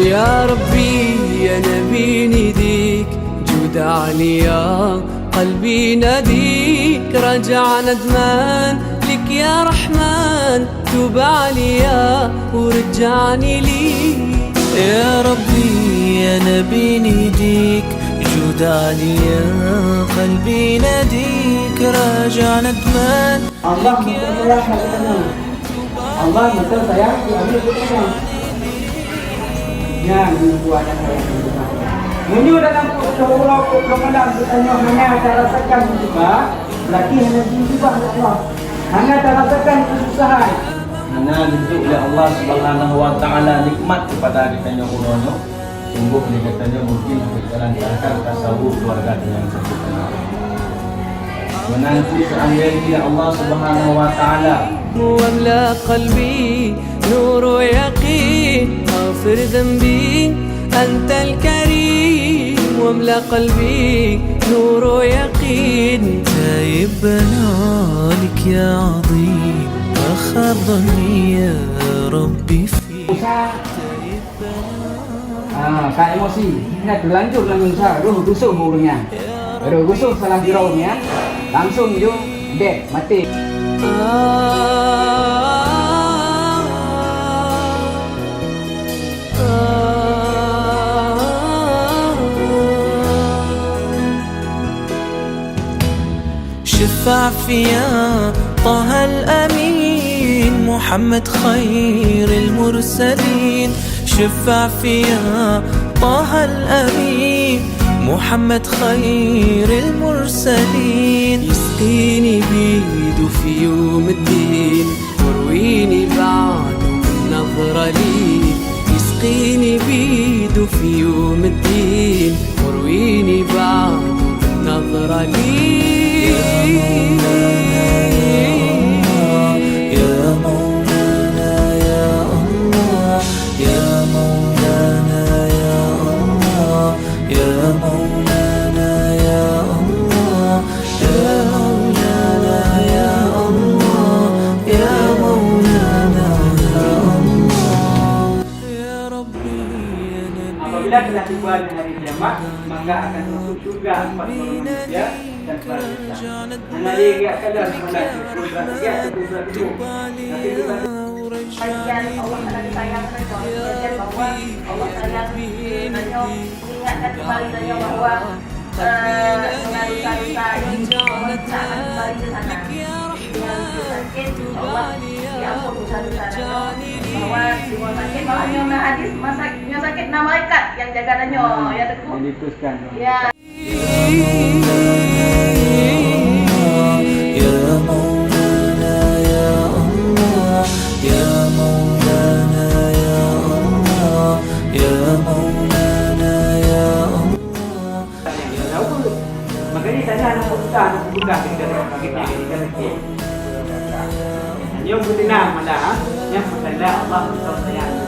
يا ربي يا نبي نديك جود عليا قلبي ناديك رجع ندمان لك يا رحمن توب عليا ورجعني ليك يا ربي يا نبي نديك جود عليا قلبي ناديك راجع ندمان Allah betul sayang Allah betul sayang diambil putusnya yang dibuatkan sayang Munyu dalam pulau kemalam bertanya hanya tak rasakan musibah berarti hanya musibah Allah hanya tak rasakan kesusahan hanya bentuk oleh Allah Subhanahu wa taala nikmat kepada kita yang kunono sungguh ni katanya mungkin berjalan-jalan tasawuf keluarga yang sempurna menanti seandainya Allah Subhanahu wa taala واملأ قلبي نور ويقين اغفر ذنبي أنت الكريم واملأ قلبي نور ويقين تايبنا لك يا عظيم آخر ظني يا ربي فيك tak emosi ingat berlanjut dalam usaha ruh gusuk burungnya ruh gusuk salah diraunya langsung je dead mati شفع فيا طه الأمين محمد خير المرسلين شفع فيا طه الأمين محمد خير المرسلين يسقيني بيده في يوم الدين ورويني بعده من نظرة لي يسقيني بيده في يوم الدين ورويني بعده من نظرة لي Apabila telah tiba hari kiamat, maka akan masuk surga empat manusia dan para insan. Hanya dia kadar semula program dia atau program itu. Tapi kita Bagian Allah telah disayang mereka. Bagian bahwa Allah sayang mereka mengingatkan kembali mereka bahwa dosa-dosa ini Allah tak akan kembali ke sana. Yang sakit Allah diampun dosa-dosa mereka. Bahwa semua sakit bahwa hadis masaknya sakit nama malaikat yang jaga danyo ya teguh. diteruskan. Ya. Makanya saya nak buka kita yang betina malah yang bertanda Allah betul sayang